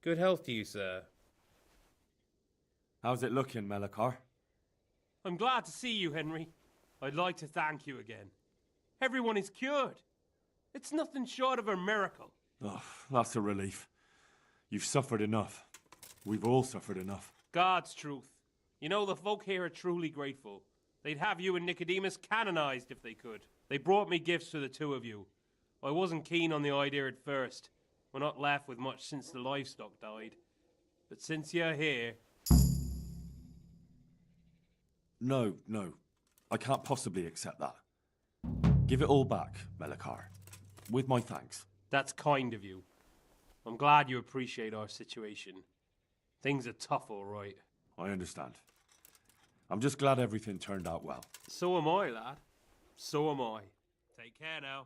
Good health to you, sir. How's it looking, Melikar? I'm glad to see you, Henry. I'd like to thank you again. Everyone is cured. It's nothing short of a miracle. Oh, that's a relief. You've suffered enough. We've all suffered enough. God's truth. You know, the folk here are truly grateful. They'd have you and Nicodemus canonized if they could. They brought me gifts for the two of you. I wasn't keen on the idea at first. We're not left with much since the livestock died. But since you're here... No. I can't possibly accept that. Give it all back, Melikar. With my thanks. That's kind of you. I'm glad you appreciate our situation. Things are tough, all right. I understand. I'm just glad everything turned out well. So am I, lad. So am I. Take care now.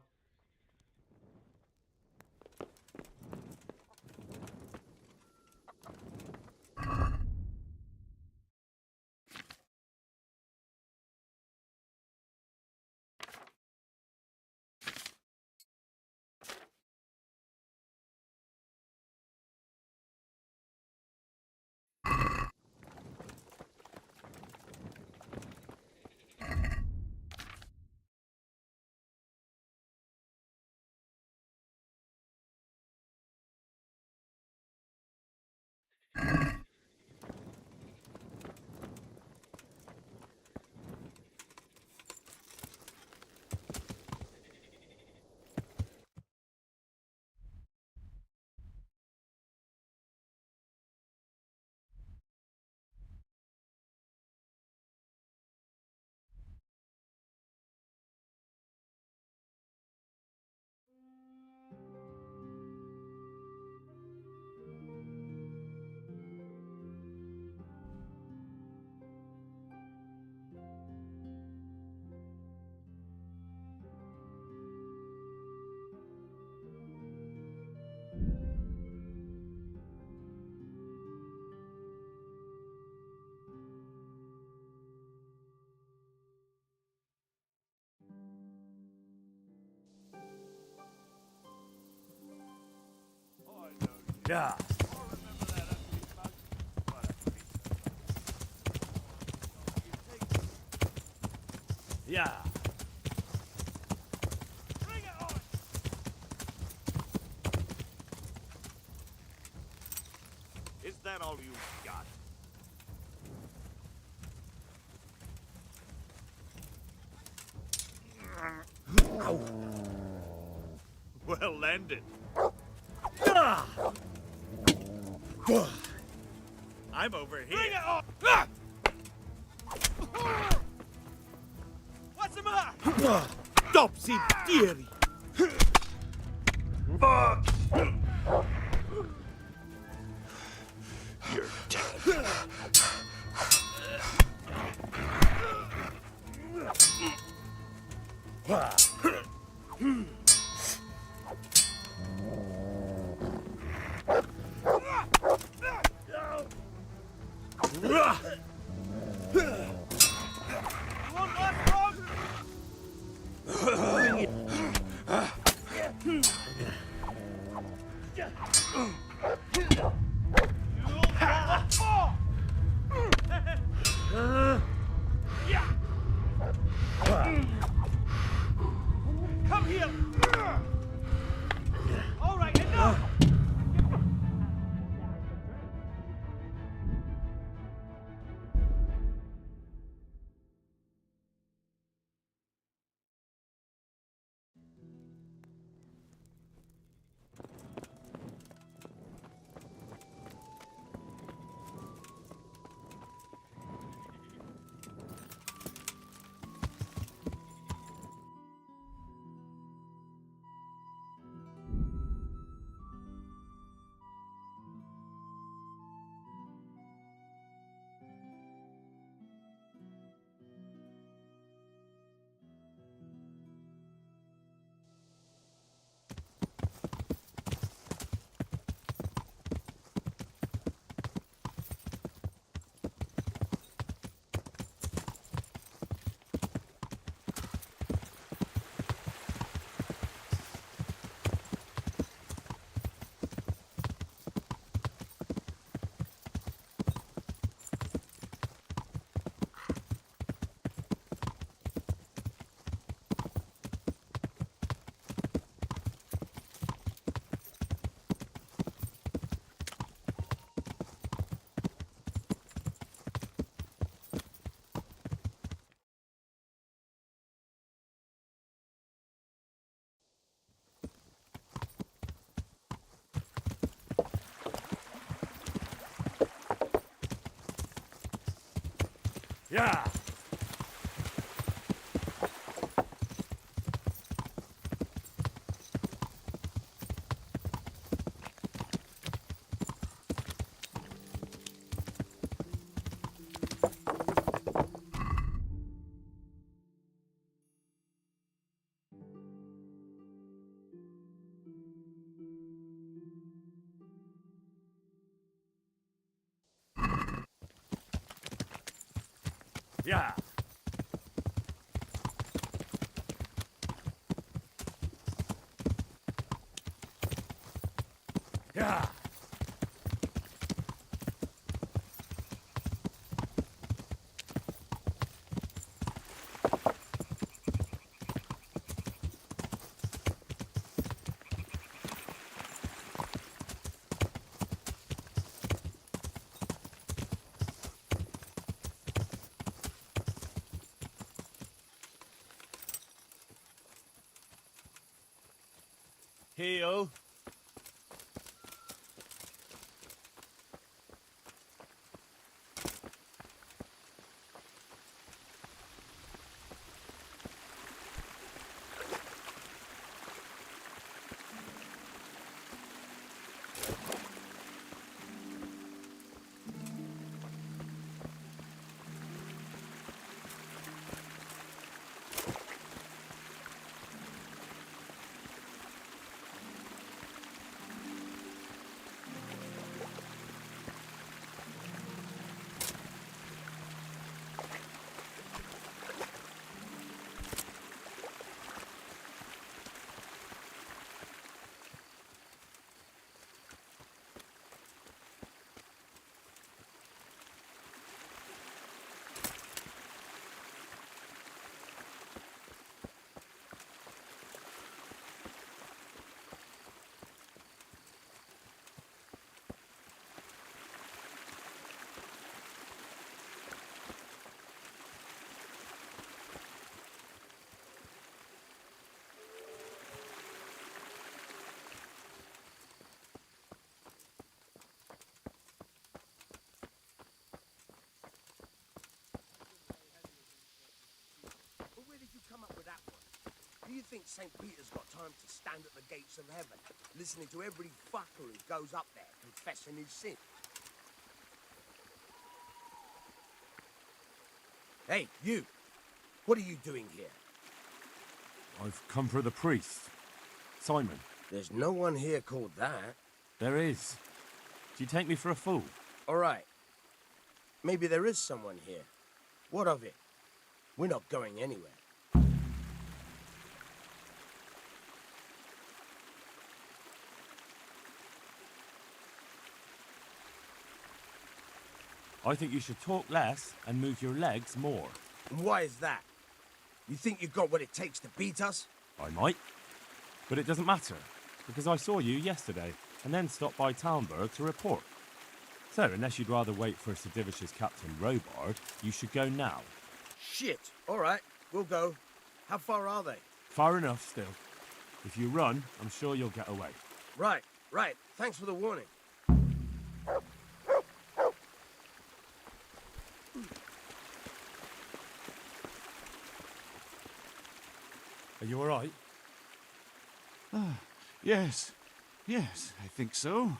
Yeah. Yeah. Bring it on! Is that all you got? Well landed. I'm over here. Bring it on! What's the matter? Topsy-turvy. Come here! All right, enough! Yeah. Yeah. Yeah. Heal. But where did you come up with that one? Do you think St. Peter's got time to stand at the gates of heaven, listening to every fucker who goes up there confessing his sin? Hey, you! What are you doing here? I've come for the priest. Simon. There's no one here called that. There is. Do you take me for a fool? All right. Maybe there is someone here. What of it? We're not going anywhere. I think you should talk less and move your legs more. And why is that? You think you've got what it takes to beat us? I might. But it doesn't matter, because I saw you yesterday, and then stopped by Talmberg to report. So, unless you'd rather wait for Sedivish's Captain Robard, you should go now. Shit. All right, we'll go. How far are they? Far enough still. If you run, I'm sure you'll get away. Right. Thanks for the warning. Are you all right? Yes, I think so.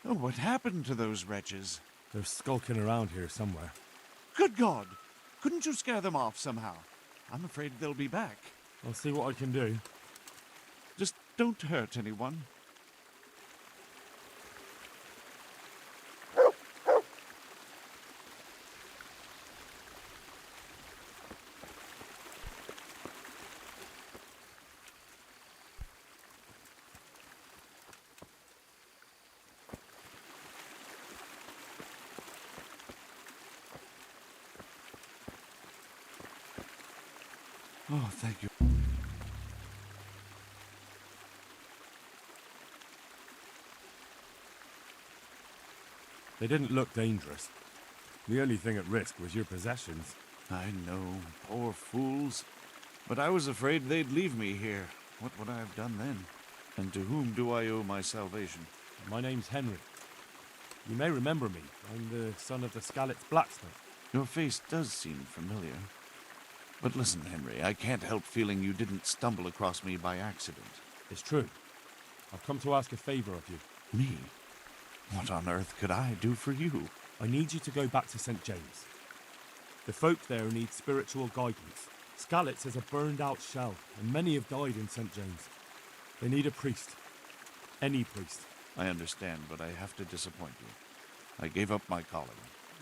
Oh, what happened to those wretches? They're skulking around here somewhere. Good God! Couldn't you scare them off somehow? I'm afraid they'll be back. I'll see what I can do. Just don't hurt anyone. Oh, thank you. They didn't look dangerous. The only thing at risk was your possessions. I know, poor fools. But I was afraid they'd leave me here. What would I have done then? And to whom do I owe my salvation? My name's Henry. You may remember me. I'm the son of the Skalitz blacksmith. Your face does seem familiar. But listen, Henry, I can't help feeling you didn't stumble across me by accident. It's true. I've come to ask a favor of you. Me? What on earth could I do for you? I need you to go back to St. James. The folk there need spiritual guidance. Skalitz is a burned-out shell, and many have died in St. James. They need a priest. Any priest. I understand, but I have to disappoint you. I gave up my calling.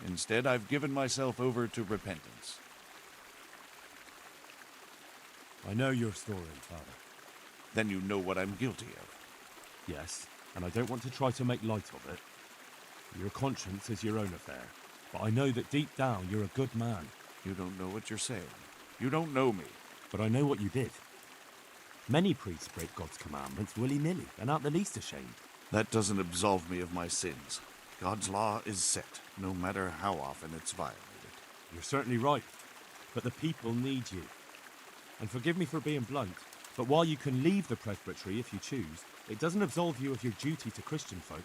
Instead, I've given myself over to repentance. I know your story, Father. Then you know what I'm guilty of. Yes, and I don't want to try to make light of it. Your conscience is your own affair, but I know that deep down you're a good man. You don't know what you're saying. You don't know me. But I know what you did. Many priests break God's commandments willy-nilly and aren't the least ashamed. That doesn't absolve me of my sins. God's law is set, no matter how often it's violated. You're certainly right, but the people need you. And forgive me for being blunt, but while you can leave the presbytery if you choose, it doesn't absolve you of your duty to Christian folk.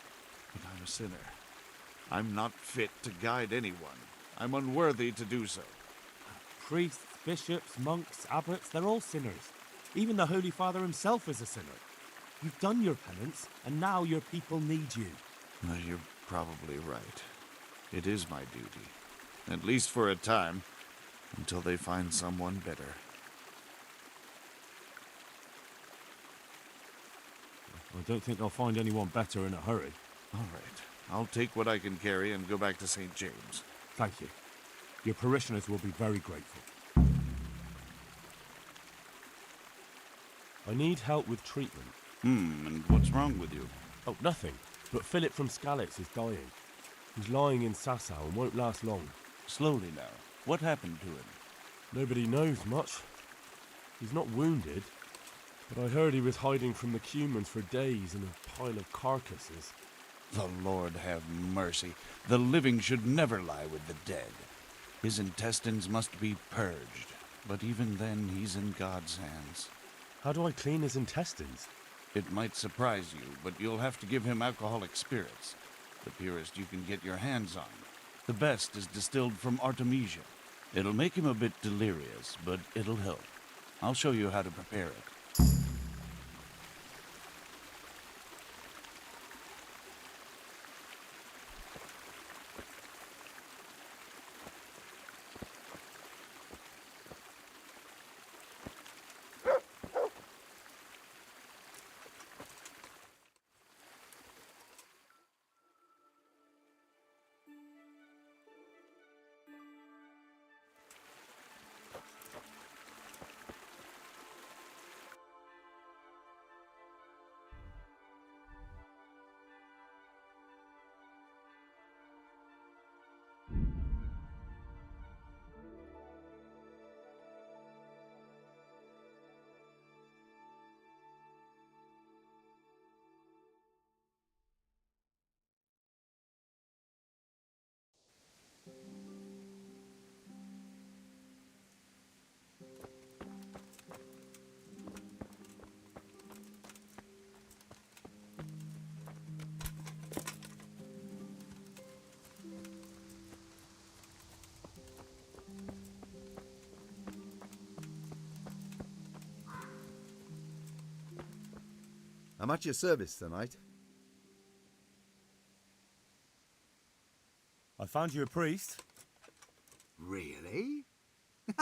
But I'm a sinner. I'm not fit to guide anyone. I'm unworthy to do so. Priests, bishops, monks, abbots, they're all sinners. Even the Holy Father himself is a sinner. You've done your penance, and now your people need you. Well, you're probably right. It is my duty. At least for a time, until they find someone better. I don't think they'll find anyone better in a hurry. All right. I'll take what I can carry and go back to St. James. Thank you. Your parishioners will be very grateful. I need help with treatment. And what's wrong with you? Oh, nothing. But Philip from Skalitz is dying. He's lying in Sasau and won't last long. Slowly now. What happened to him? Nobody knows much. He's not wounded, but I heard he was hiding from the Cumans for days in a pile of carcasses. The Lord have mercy. The living should never lie with the dead. His intestines must be purged, but even then he's in God's hands. How do I clean his intestines? It might surprise you, but you'll have to give him alcoholic spirits. The purest you can get your hands on. The best is distilled from Artemisia. It'll make him a bit delirious, but it'll help. I'll show you how to prepare it. I'm at your service tonight. I found you a priest. Really?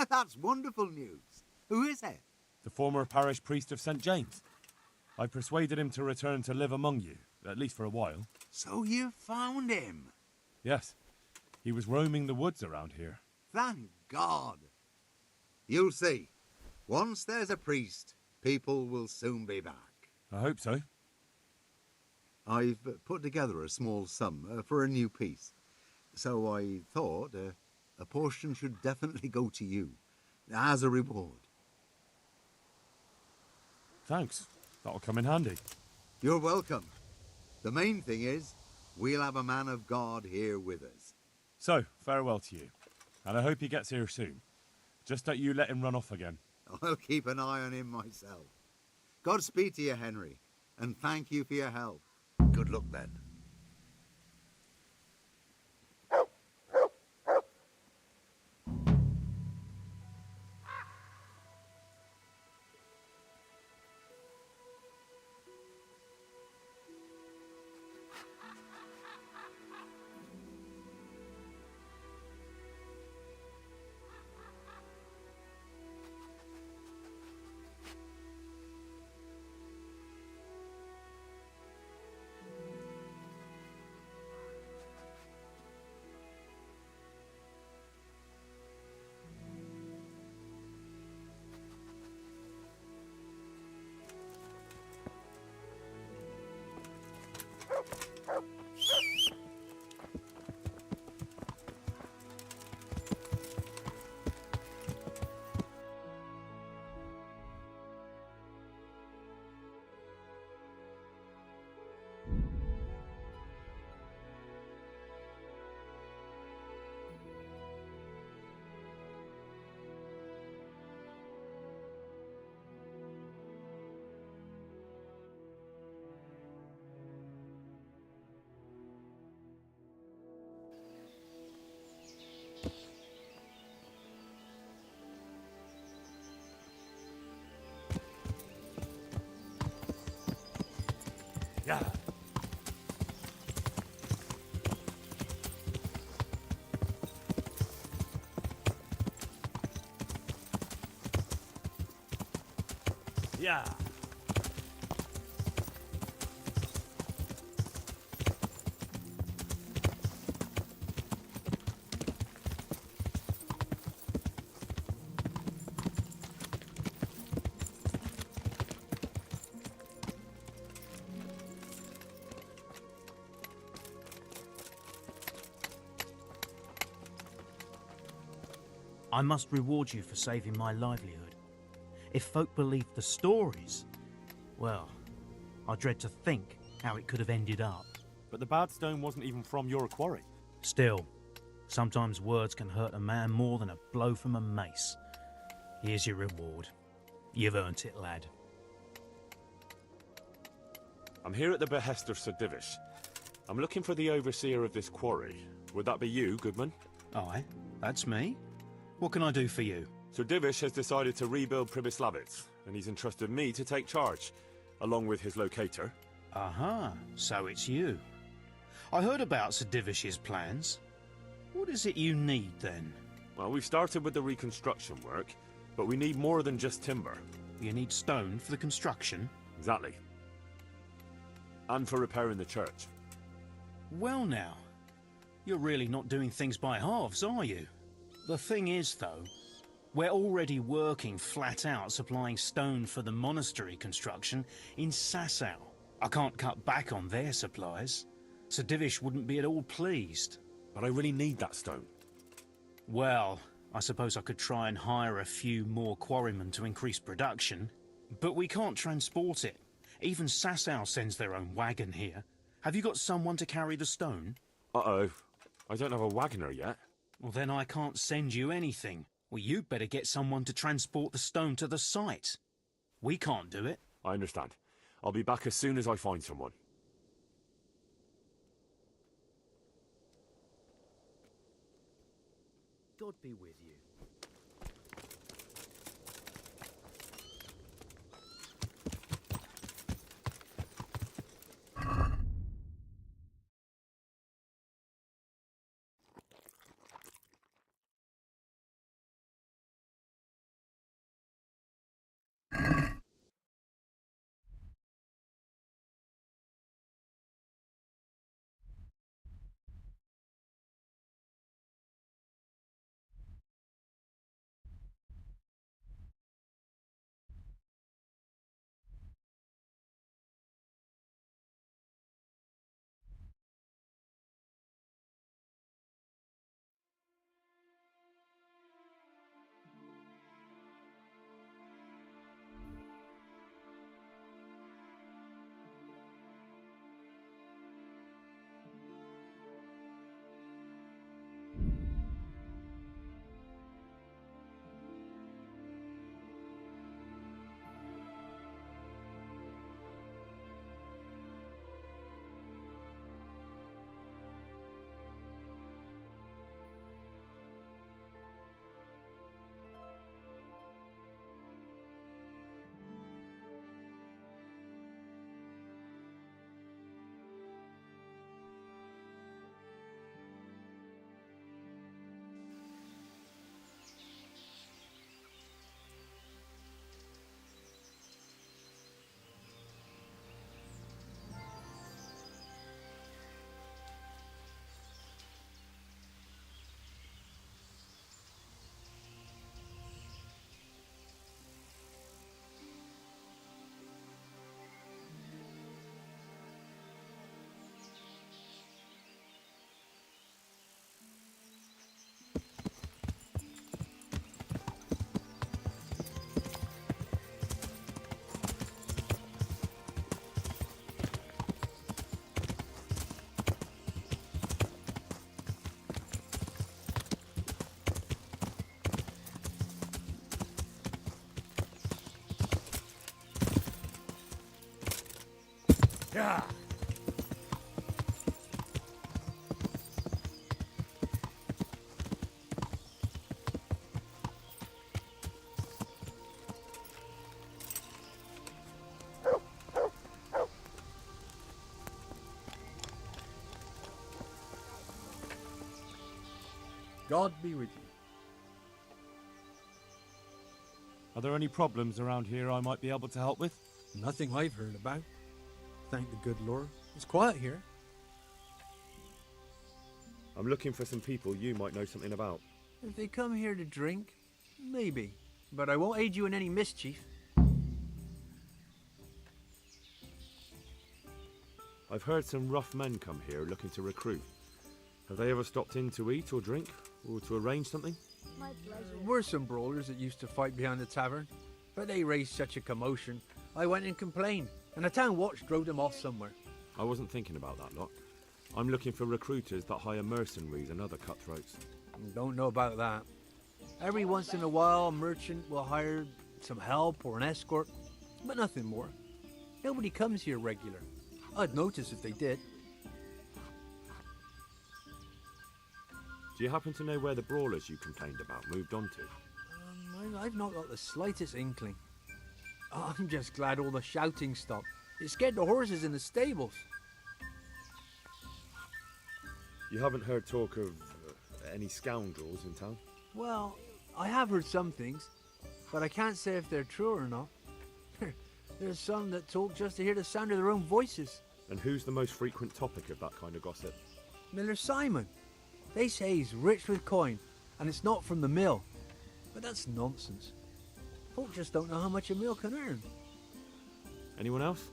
That's wonderful news. Who is it? The former parish priest of St. James. I persuaded him to return to live among you, at least for a while. So you found him? Yes, he was roaming the woods around here. Thank God. You'll see. Once there's a priest, people will soon be back. I hope so. I've put together a small sum for a new piece. So I thought a portion should definitely go to you, as a reward. Thanks. That'll come in handy. You're welcome. The main thing is, we'll have a man of God here with us. So, farewell to you. And I hope he gets here soon. Just don't you let him run off again. I'll keep an eye on him myself. Godspeed to you, Henry, and thank you for your help. Good luck then. Yeah. Yeah. I must reward you for saving my livelihood. If folk believed the stories, well, I dread to think how it could have ended up. But the bad stone wasn't even from your quarry. Still, sometimes words can hurt a man more than a blow from a mace. Here's your reward. You've earned it, lad. I'm here at the behest of Sir Divish. I'm looking for the overseer of this quarry. Would that be you, Goodman? Aye, that's me. What can I do for you? Sir Divish has decided to rebuild Pribyslavitz, and he's entrusted me to take charge, along with his locator. Aha, so it's you. I heard about Sir Divish's plans. What is it you need, then? Well, we've started with the reconstruction work, but we need more than just timber. You need stone for the construction? Exactly. And for repairing the church. Well now, you're really not doing things by halves, are you? The thing is, though, we're already working flat out supplying stone for the monastery construction in Sasau. I can't cut back on their supplies. Sir Divish wouldn't be at all pleased. But I really need that stone. Well, I suppose I could try and hire a few more quarrymen to increase production. But we can't transport it. Even Sasau sends their own wagon here. Have you got someone to carry the stone? Uh-oh. I don't have a wagoner yet. Well, then I can't send you anything. Well, you'd better get someone to transport the stone to the site. We can't do it. I understand. I'll be back as soon as I find someone. God be with you. Yeah. God be with you. Are there any problems around here I might be able to help with? Nothing I've heard about. Thank the good Lord. It's quiet here. I'm looking for some people you might know something about. If they come here to drink, maybe. But I won't aid you in any mischief. I've heard some rough men come here looking to recruit. Have they ever stopped in to eat or drink, or to arrange something? My pleasure. There were some brawlers that used to fight behind the tavern, but they raised such a commotion. I went and complained, and the town watch drove them off somewhere. I wasn't thinking about that lot. I'm looking for recruiters that hire mercenaries and other cutthroats. Don't know about that. Every once in a while, a merchant will hire some help or an escort, but nothing more. Nobody comes here regular. I'd notice if they did. Do you happen to know where the brawlers you complained about moved on to? I've not got the slightest inkling. I'm just glad all the shouting stopped. It scared the horses in the stables. You haven't heard talk of any scoundrels in town? Well, I have heard some things, but I can't say if they're true or not. There's some that talk just to hear the sound of their own voices. And who's the most frequent topic of that kind of gossip? Miller Simon. They say he's rich with coin, and it's not from the mill. But that's nonsense. Folk just don't know how much a mill can earn. Anyone else?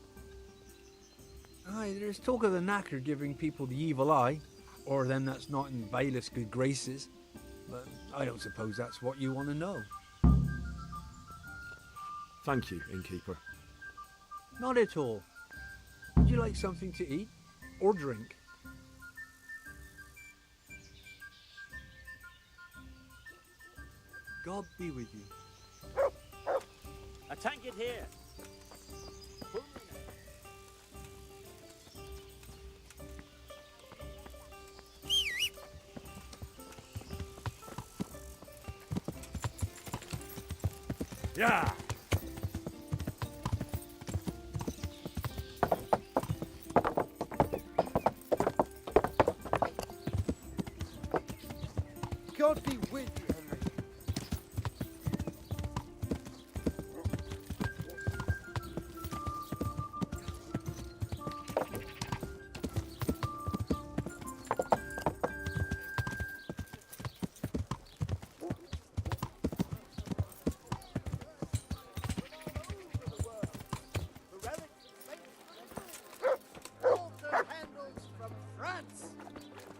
Aye, there's talk of the knacker giving people the evil eye, or them that's not in bailiff's good graces. But I don't suppose that's what you want to know. Thank you, innkeeper. Not at all. Would you like something to eat or drink? God be with you. A tank it here. Yeah. God be with you, Henry.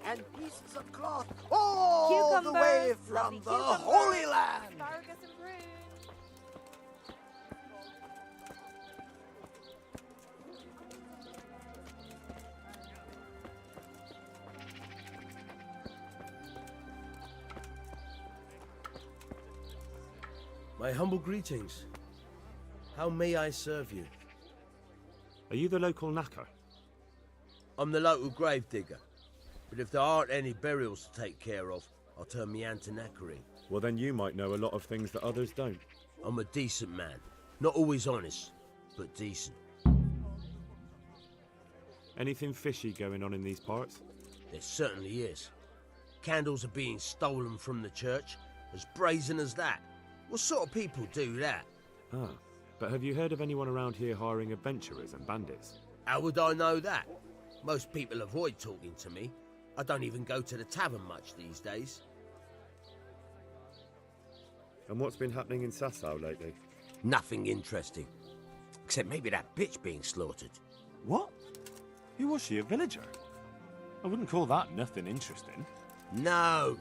And pieces of cloth all the way from the Holy Land. Asparagus and prune. My humble greetings. How may I serve you? Are you the local knacker? I'm the local gravedigger. But if there aren't any burials to take care of, I'll turn me hand to knackery. Well, then you might know a lot of things that others don't. I'm a decent man. Not always honest, but decent. Anything fishy going on in these parts? There certainly is. Candles are being stolen from the church, as brazen as that. What sort of people do that? Ah, but have you heard of anyone around here hiring adventurers and bandits? How would I know that? Most people avoid talking to me. I don't even go to the tavern much these days. And what's been happening in Sasau lately? Nothing interesting. Except maybe that bitch being slaughtered. What? Who was she, a villager? I wouldn't call that nothing interesting. No!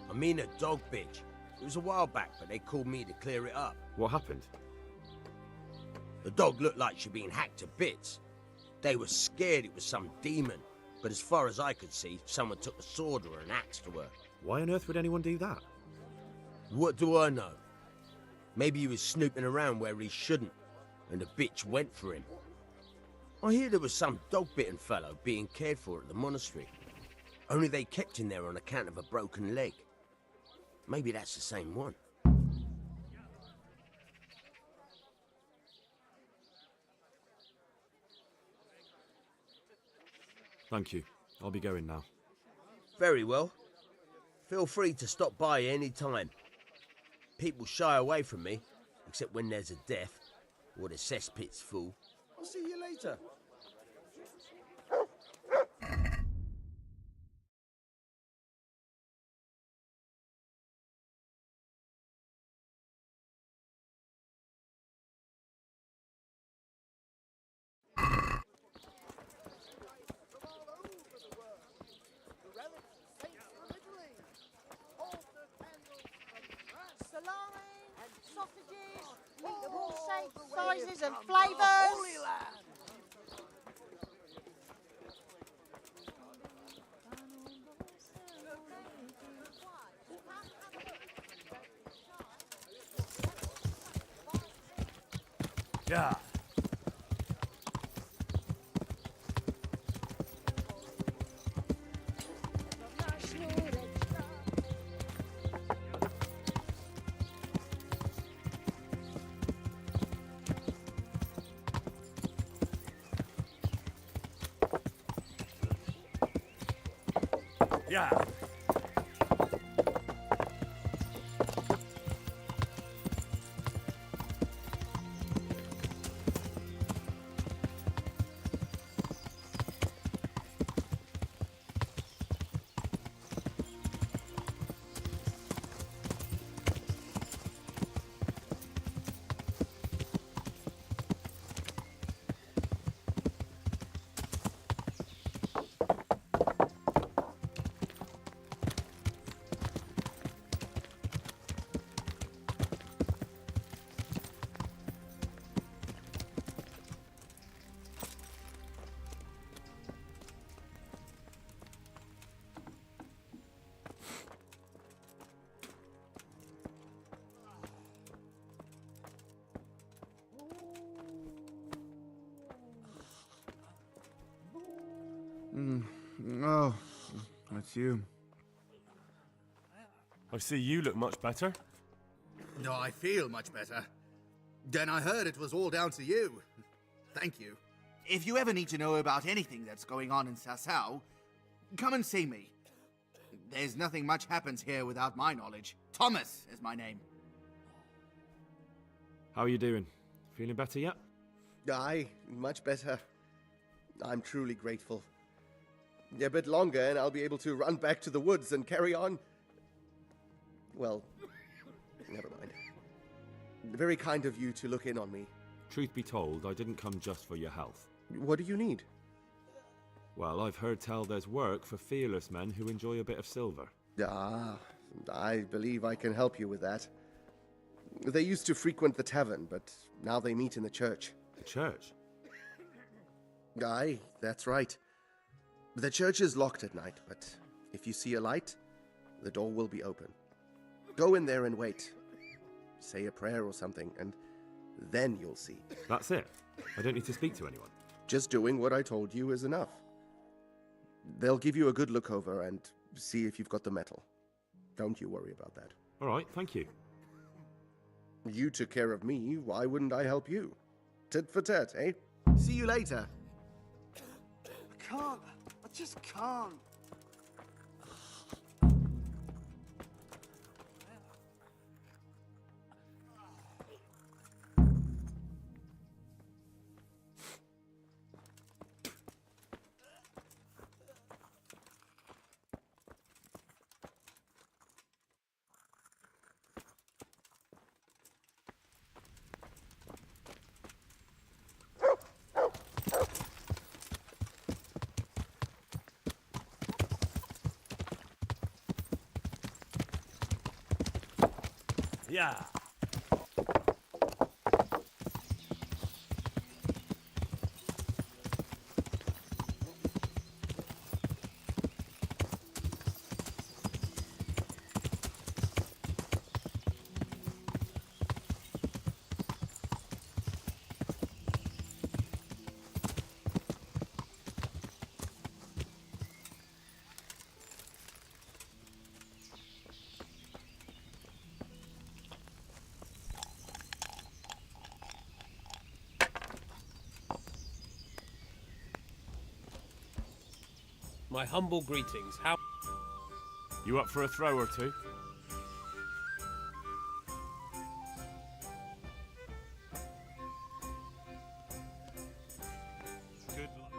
I mean a dog bitch. It was a while back, but they called me to clear it up. What happened? The dog looked like she'd been hacked to bits. They were scared it was some demon. But as far as I could see, someone took a sword or an axe to her. Why on earth would anyone do that? What do I know? Maybe he was snooping around where he shouldn't, and the bitch went for him. I hear there was some dog-bitten fellow being cared for at the monastery. Only they kept him there on account of a broken leg. Maybe that's the same one. Thank you. I'll be going now. Very well. Feel free to stop by any time. People shy away from me, except when there's a death or the cesspit's full. I'll see you later. Sausages, meat of all shapes, sizes and flavours. Yeah. Yeah. Oh, that's you. I see you look much better. No, I feel much better. Then I heard it was all down to you. Thank you. If you ever need to know about anything that's going on in Sasau, come and see me. There's nothing much happens here without my knowledge. Thomas is my name. How are you doing? Feeling better yet? Aye, much better. I'm truly grateful. A bit longer and I'll be able to run back to the woods and carry on. Well, never mind. Very kind of you to look in on me. Truth be told, I didn't come just for your health. What do you need? Well, I've heard tell there's work for fearless men who enjoy a bit of silver. Ah, I believe I can help you with that. They used to frequent the tavern, but now they meet in the church. The church? Aye, that's right. The church is locked at night, but if you see a light, the door will be open. Go in there and wait. Say a prayer or something, and then you'll see. That's it? I don't need to speak to anyone? Just doing what I told you is enough. They'll give you a good look over and see if you've got the metal. Don't you worry about that. All right, thank you. You took care of me, why wouldn't I help you? Tit for tat, eh? See you later. I can't. I just can't. Yeah. My humble greetings. How... You up for a throw or two? Good luck.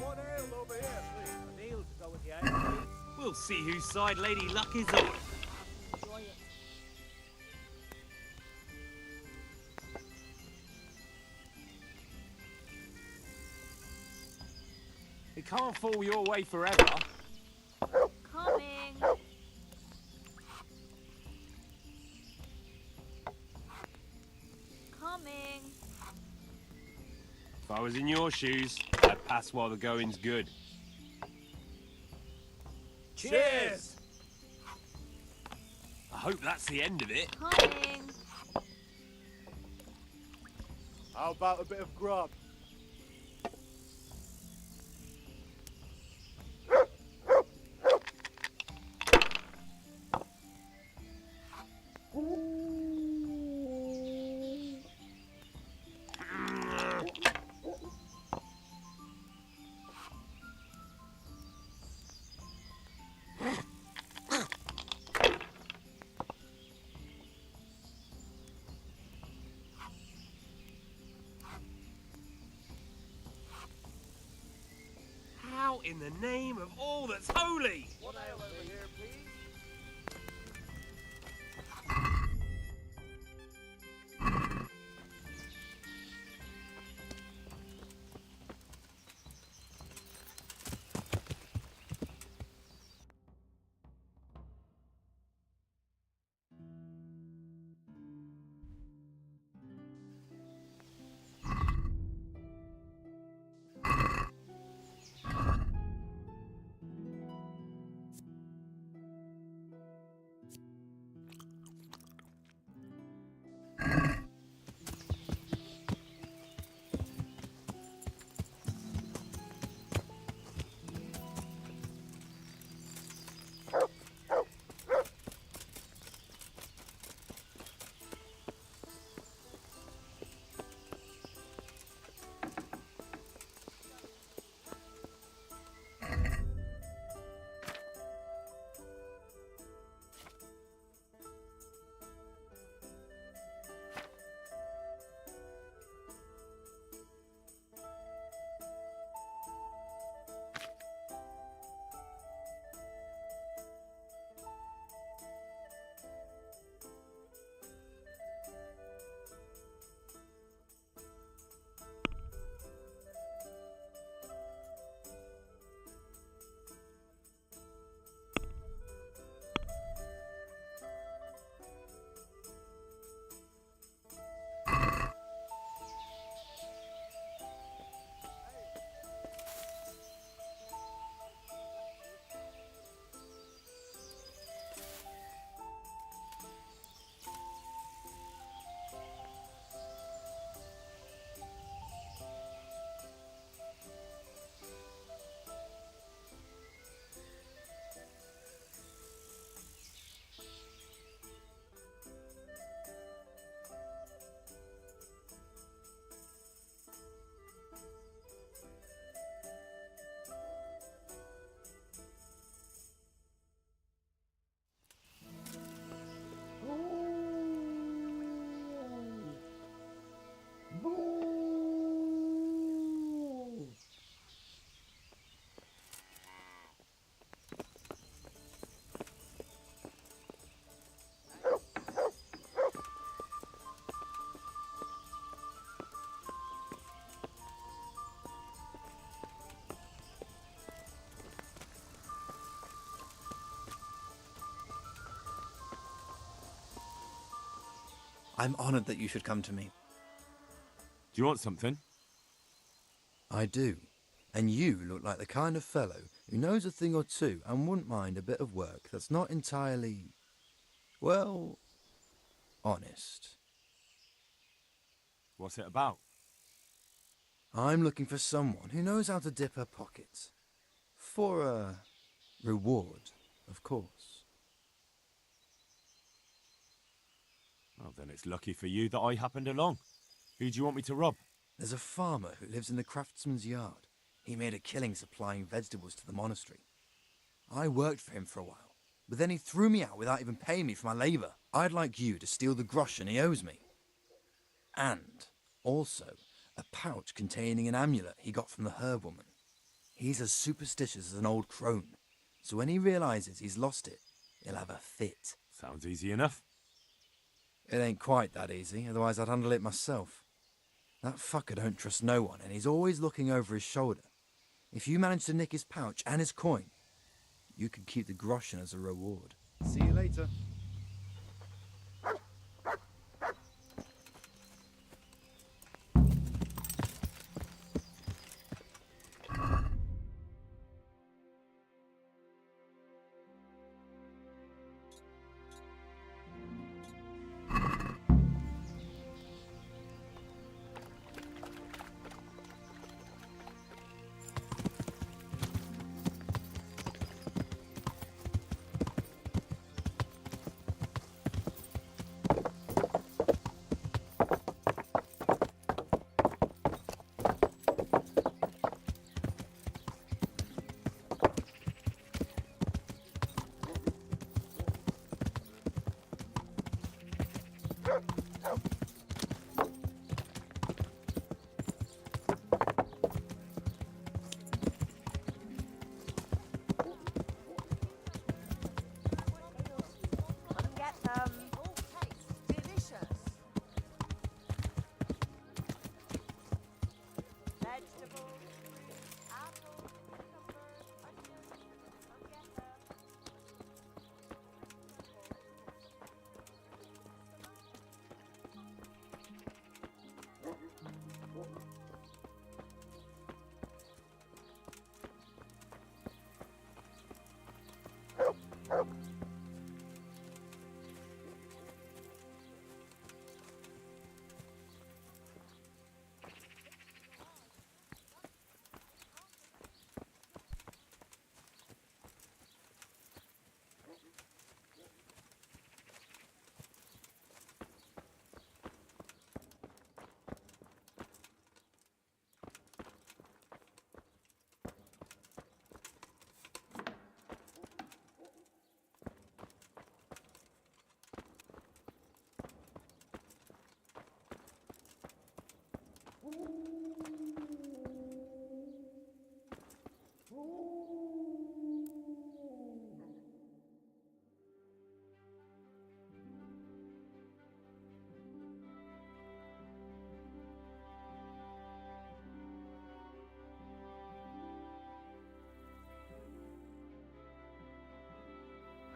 One ale over here, please. An ale to go with the ale. We'll see whose side Lady Luck is on. Enjoy it. It can't fall your way forever. Coming. Coming. If I was in your shoes, I'd pass while the going's good. Cheers! I hope that's the end of it. Coming. How about a bit of grub? How in the name of all that's holy? One ale over here, please. I'm honored that you should come to me. Do you want something? I do. And you look like the kind of fellow who knows a thing or two and wouldn't mind a bit of work that's not entirely, well, honest. What's it about? I'm looking for someone who knows how to dip her pockets. For a reward, of course. Well, then it's lucky for you that I happened along. Who do you want me to rob? There's a farmer who lives in the craftsman's yard. He made a killing supplying vegetables to the monastery. I worked for him for a while, but then he threw me out without even paying me for my labour. I'd like you to steal the groschen he owes me. And also a pouch containing an amulet he got from the herb woman. He's as superstitious as an old crone, so when he realises he's lost it, he'll have a fit. Sounds easy enough. It ain't quite that easy, otherwise I'd handle it myself. That fucker don't trust no one, and he's always looking over his shoulder. If you manage to nick his pouch and his coin, you can keep the groschen as a reward. See you later.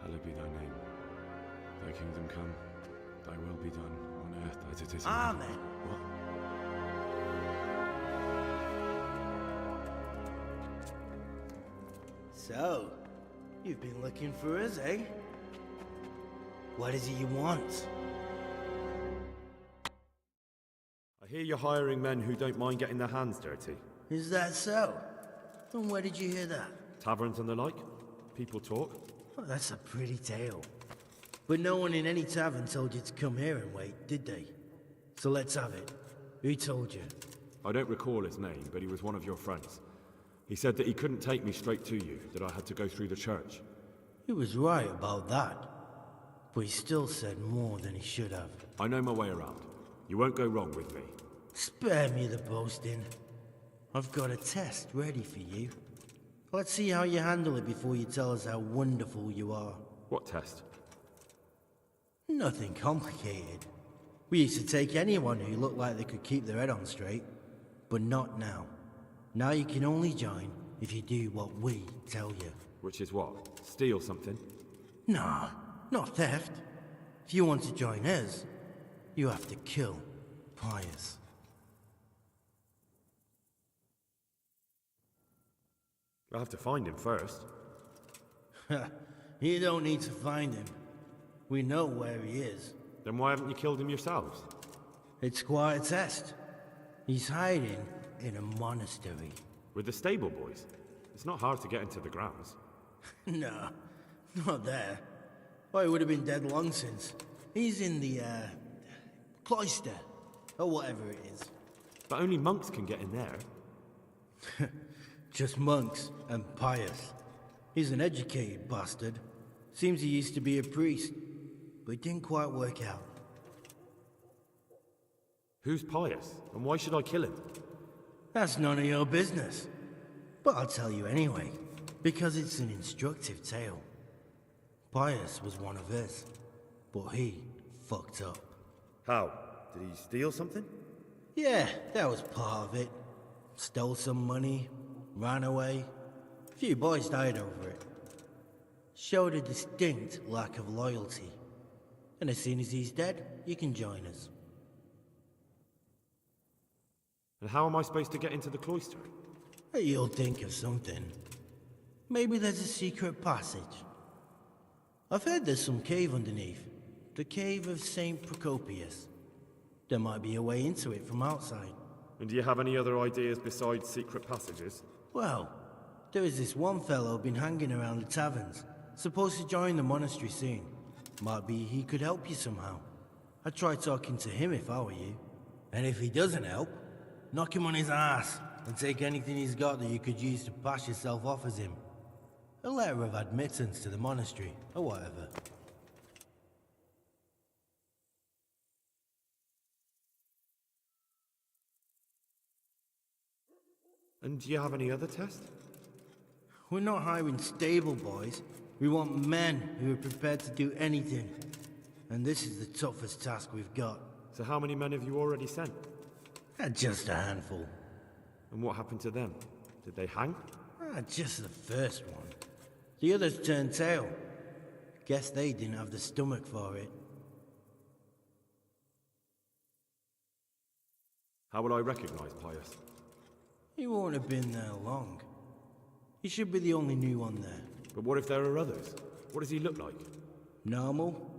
Hallowed be thy name. Thy kingdom come, thy will be done, on earth as it is in Amen. heaven. What? So, you've been looking for us, eh? What is it you want? I hear you're hiring men who don't mind getting their hands dirty. Is that so? And where did you hear that? Taverns and the like? People talk. Well, that's a pretty tale. But no one in any tavern told you to come here and wait, did they? So let's have it. Who told you? I don't recall his name, but he was one of your friends. He said that he couldn't take me straight to you, that I had to go through the church. He was right about that. But he still said more than he should have. I know my way around. You won't go wrong with me. Spare me the boasting. I've got a test ready for you. Let's see how you handle it before you tell us how wonderful you are. What test? Nothing complicated. We used to take anyone who looked like they could keep their head on straight. But not now. Now you can only join if you do what we tell you. Which is what? Steal something? Nah, not theft. If you want to join us, you have to kill Pius. I'll have to find him first. You don't need to find him. We know where he is. Then why haven't you killed him yourselves? It's quite a test. He's hiding in a monastery. With the stable boys? It's not hard to get into the grounds. No, not there. I would have been dead long since. He's in the, cloister, or whatever it is. But only monks can get in there. Just monks and pious. He's an educated bastard. Seems he used to be a priest, but it didn't quite work out. Who's pious, and why should I kill him? That's none of your business. But I'll tell you anyway, because it's an instructive tale. Pius was one of us, but he fucked up. How? Did he steal something? Yeah, that was part of it. Stole some money, ran away. A few boys died over it. Showed a distinct lack of loyalty. And as soon as he's dead, you can join us. And how am I supposed to get into the cloister? You'll think of something. Maybe there's a secret passage. I've heard there's some cave underneath. The cave of St. Procopius. There might be a way into it from outside. And do you have any other ideas besides secret passages? Well, there is this one fellow been hanging around the taverns. Supposed to join the monastery soon. Might be he could help you somehow. I'd try talking to him if I were you. And if he doesn't help, knock him on his ass and take anything he's got that you could use to pass yourself off as him. A letter of admittance to the monastery, or whatever. And do you have any other tests? We're not hiring stable boys. We want men who are prepared to do anything. And this is the toughest task we've got. So how many men have you already sent? Just a handful. And what happened to them? Did they hang? Just the first one. The others turned tail. Guess they didn't have the stomach for it. How will I recognize Pius? He won't have been there long. He should be the only new one there. But what if there are others? What does he look like? Normal.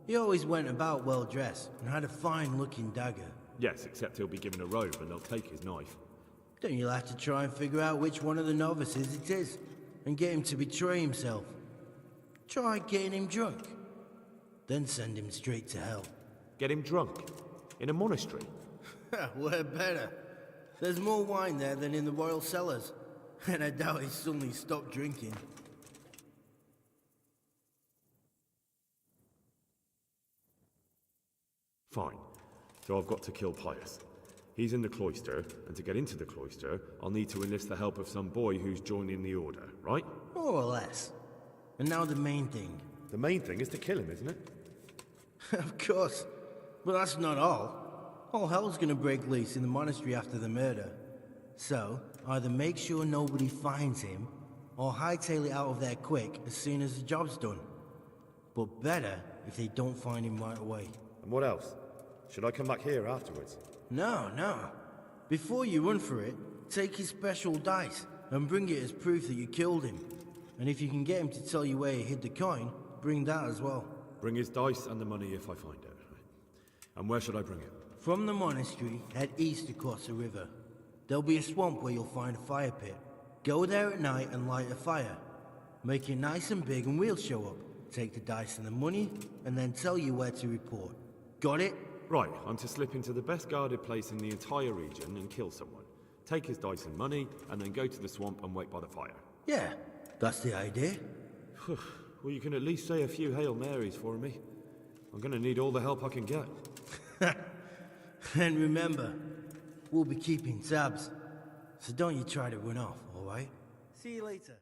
He always went about well dressed and had a fine looking dagger. Yes, except he'll be given a robe and they'll take his knife. Then you'll have to try and figure out which one of the novices it is, and get him to betray himself. Try getting him drunk. Then send him straight to hell. Get him drunk? In a monastery? We're better. There's more wine there than in the royal cellars. And I doubt he suddenly stopped drinking. Fine. So I've got to kill Pius. He's in the cloister, and to get into the cloister, I'll need to enlist the help of some boy who's joining the order, right? More or less. And now the main thing. The main thing is to kill him, isn't it? Of course. But that's not all. All hell's gonna break loose in the monastery after the murder. So, either make sure nobody finds him, or hightail it out of there quick as soon as the job's done. But better if they don't find him right away. And what else? Should I come back here afterwards? No. Before you run for it, take his special dice and bring it as proof that you killed him. And if you can get him to tell you where he hid the coin, bring that as well. Bring his dice and the money if I find it. And where should I bring it? From the monastery, head east across the river. There'll be a swamp where you'll find a fire pit. Go there at night and light a fire. Make it nice and big and we'll show up. Take the dice and the money, and then tell you where to report. Got it? Right, I'm to slip into the best guarded place in the entire region and kill someone. Take his dice and money, and then go to the swamp and wait by the fire. Yeah, that's the idea. Well, you can at least say a few Hail Marys for me. I'm gonna need all the help I can get. And remember, we'll be keeping tabs. So don't you try to run off, alright? See you later.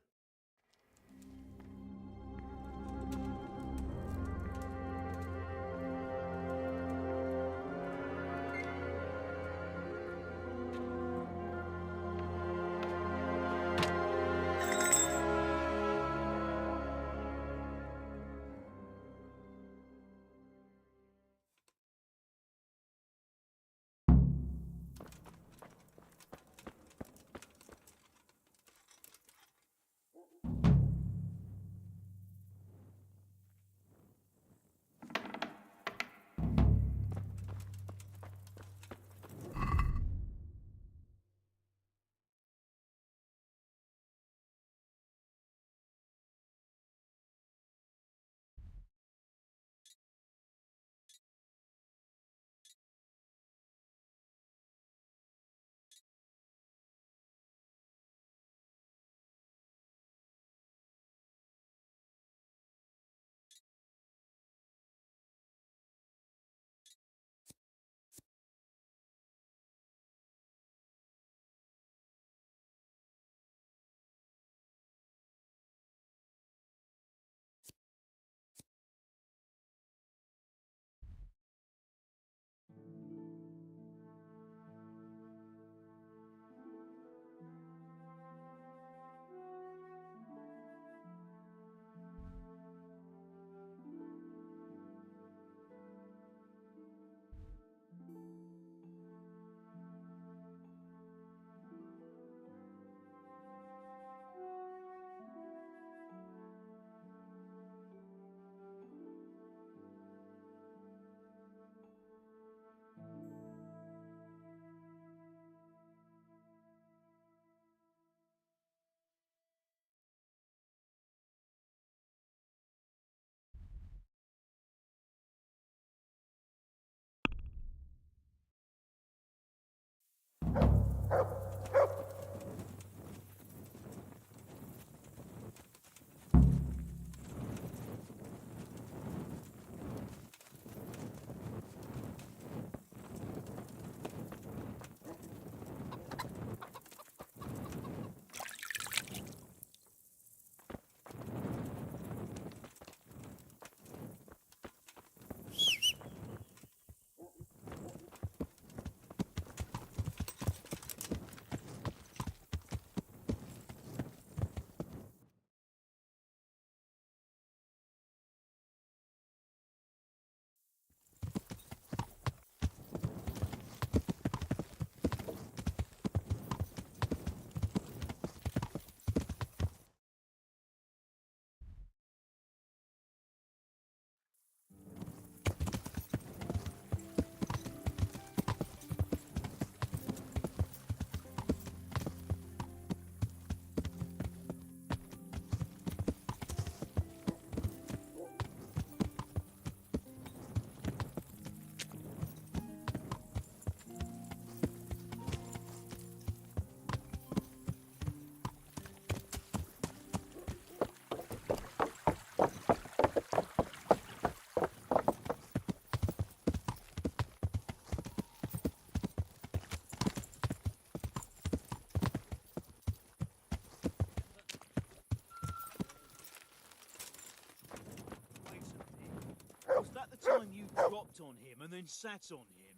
dropped on him and then sat on him.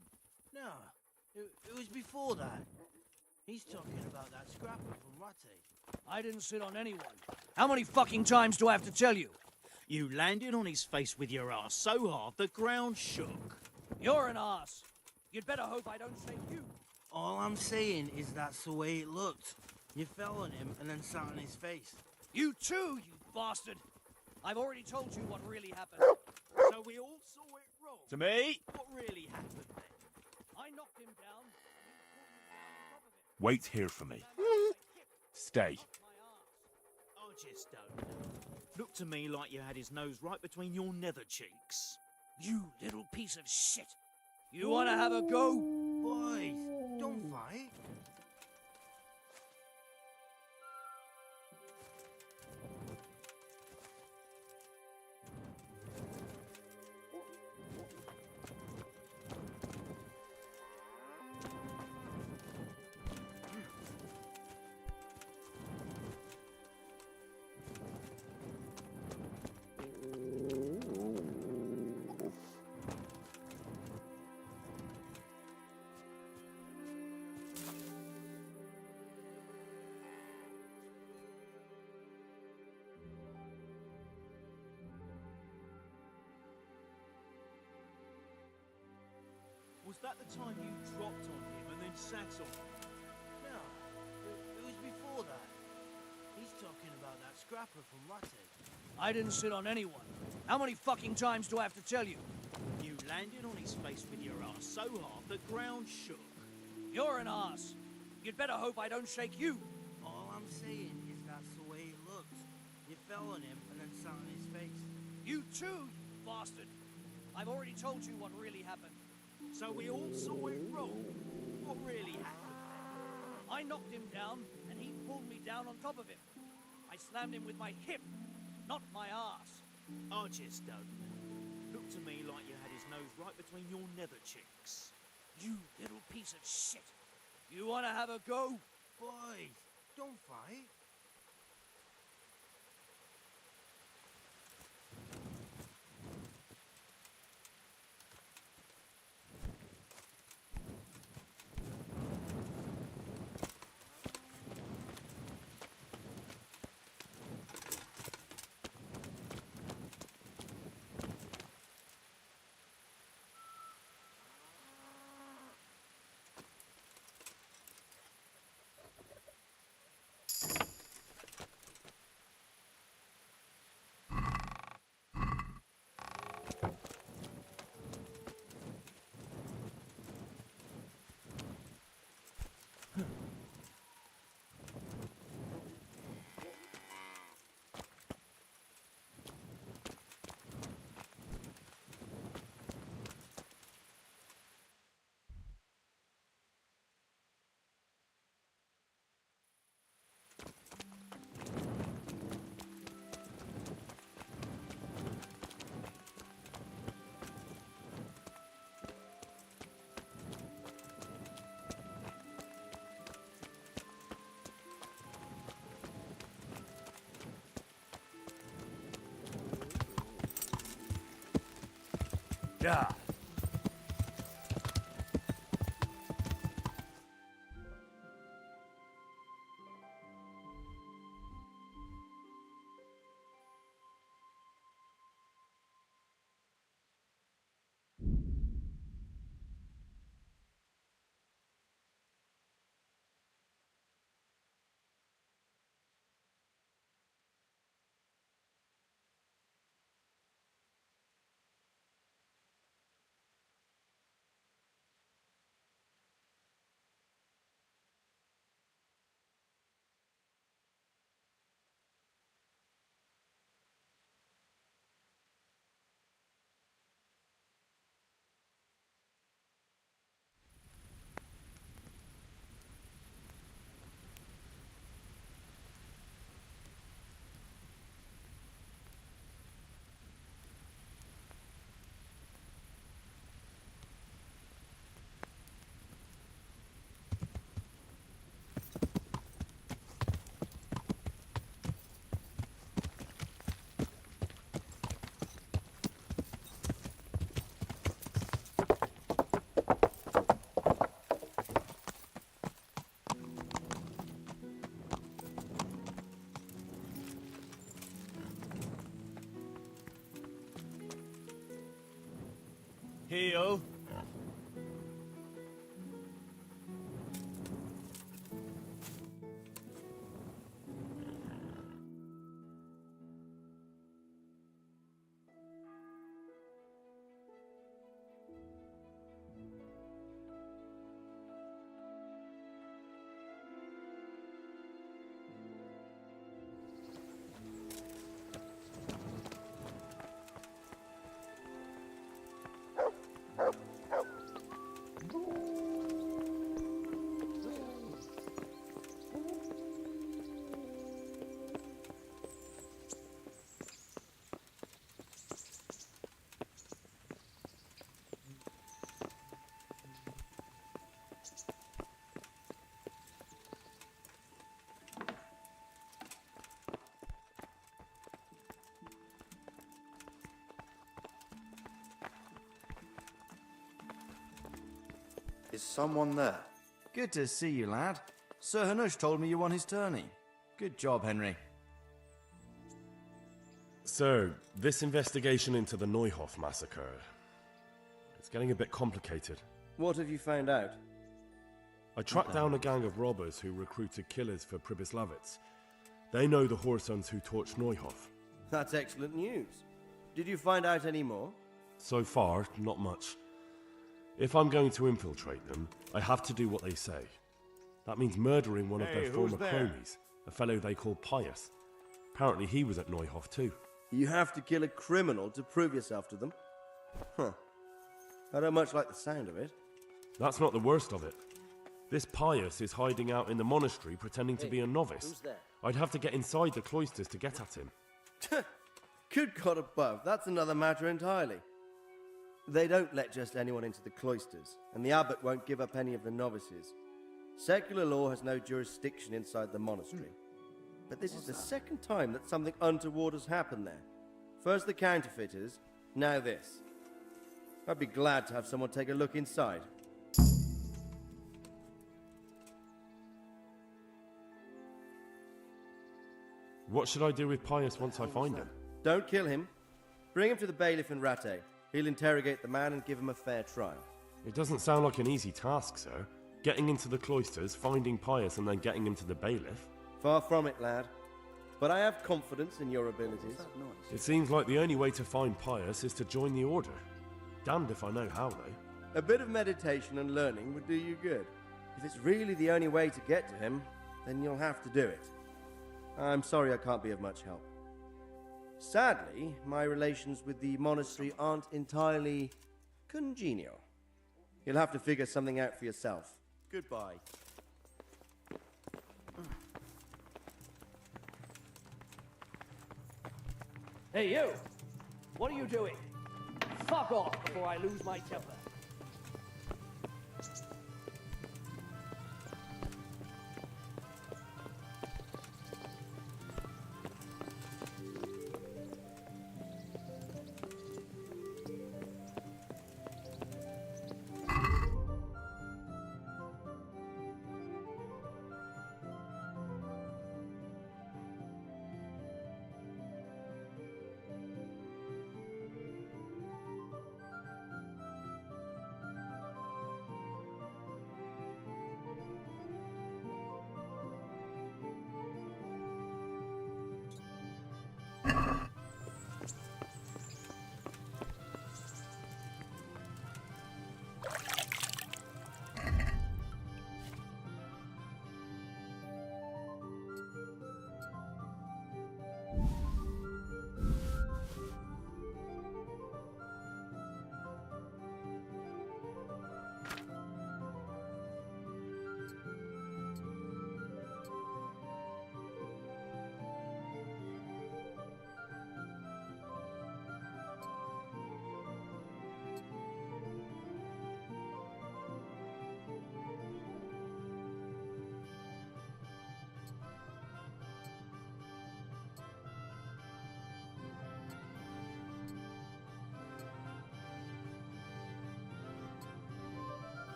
No, it was before that. He's talking about that scrapper from Rate. I didn't sit on anyone. How many fucking times do I have to tell you? You landed on his face with your ass so hard the ground shook. You're an ass. You'd better hope I don't say you. All I'm saying is that's the way it looked. You fell on him and then sat on his face. You too, you bastard. I've already told you what really happened. So we all saw it wrong. To me. What really happened then? I knocked him down. Wait here for me. Stay. I just don't know. Looked to me like you had his nose right between your nether cheeks. You little piece of shit. You want to have a go? Boys, don't fight. Was that the time you dropped on him and then sat on him? No, it was before that. He's talking about that scrapper from Rate. I didn't sit on anyone. How many fucking times do I have to tell you? You landed on his face with your ass so hard the ground shook. You're an ass. You'd better hope I don't shake you. All I'm saying is that's the way it looked. You fell on him and then sat on his face. You too, you bastard. I've already told you what really happened. So we all saw it wrong. What really happened? I knocked him down, and he pulled me down on top of him. I slammed him with my hip, not my ass. I just don't know. Looked to me like you had his nose right between your nether cheeks. You little piece of shit. You want to have a go? Boys, don't fight. Yeah. Heal. Is someone there? Good to see you, lad. Sir Hanush told me you won his tourney. Good job, Henry. Sir, this investigation into the Neuhof massacre... it's getting a bit complicated. What have you found out? I tracked down a gang of robbers who recruited killers for Pribyslavitz. They know the Horsons who torched Neuhof. That's excellent news. Did you find out any more? So far, not much. If I'm going to infiltrate them, I have to do what they say. That means murdering one of their former cronies, a fellow they call Pius. Apparently he was at Neuhof too. You have to kill a criminal to prove yourself to them? Huh. I don't much like the sound of it. That's not the worst of it. This Pius is hiding out in the monastery pretending to be a novice. Who's there? I'd have to get inside the cloisters to get at him. Good God above, that's another matter entirely. They don't let just anyone into the cloisters, and the abbot won't give up any of the novices. Secular law has no jurisdiction inside the monastery. But this is the second time that something untoward has happened there. First the counterfeiters, now this. I'd be glad to have someone take a look inside. What should I do with Pius once I find him? Don't kill him. Bring him to the bailiff in Rattay. He'll interrogate the man and give him a fair trial. It doesn't sound like an easy task, sir. Getting into the cloisters, finding Pius, and then getting him to the bailiff. Far from it, lad. But I have confidence in your abilities. It seems like the only way to find Pius is to join the order. Damned if I know how, though. A bit of meditation and learning would do you good. If it's really the only way to get to him, then you'll have to do it. I'm sorry I can't be of much help. Sadly, my relations with the monastery aren't entirely congenial. You'll have to figure something out for yourself. Goodbye. Hey, you! What are you doing? Fuck off before I lose my temper.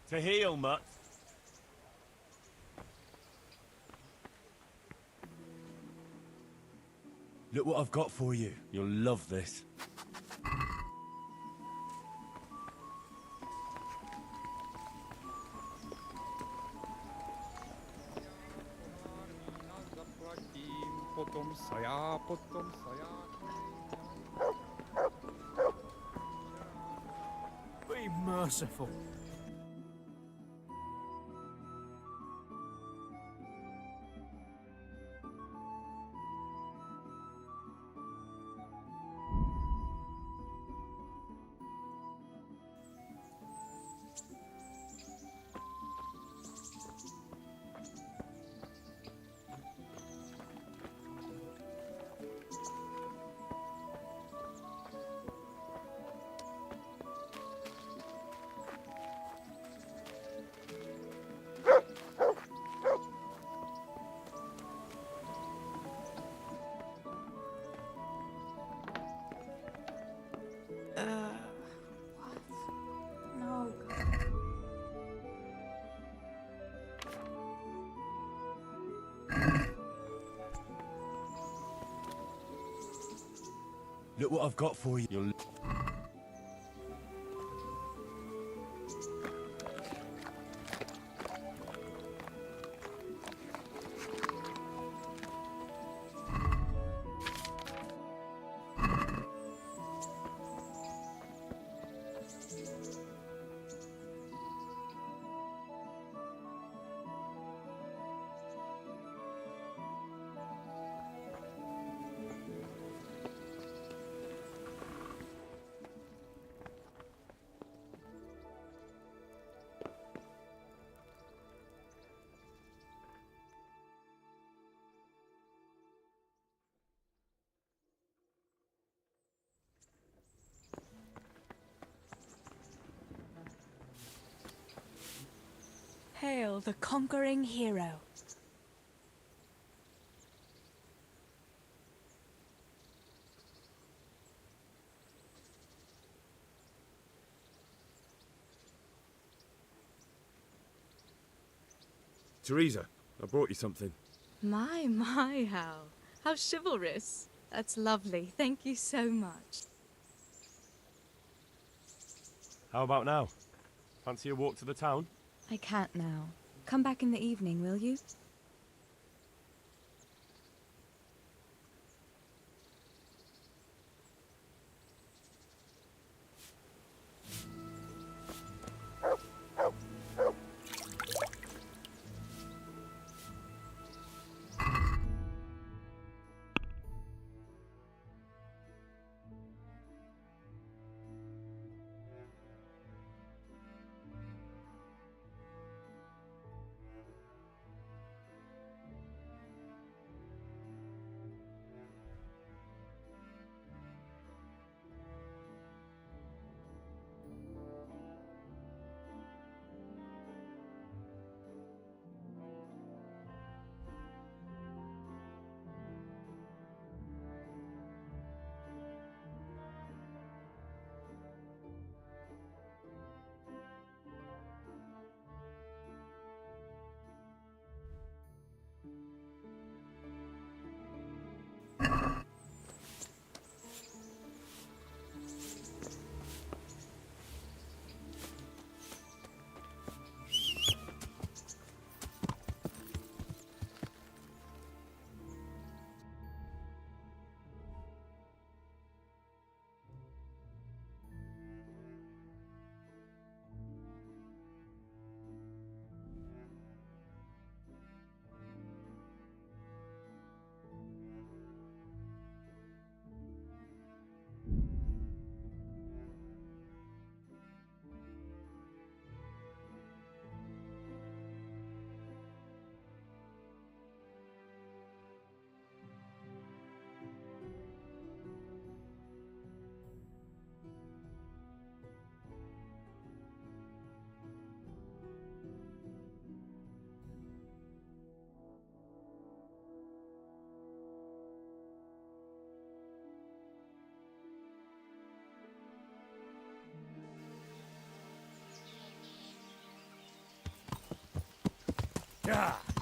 To heal, Mutt. Look what I've got for you. You'll love this. Be merciful. No. Look what I've got for you. You'll... Hail the conquering hero. Teresa, I brought you something. My, how chivalrous. That's lovely. Thank you so much. How about now? Fancy a walk to the town? I can't now. Come back in the evening, will you? Yeah.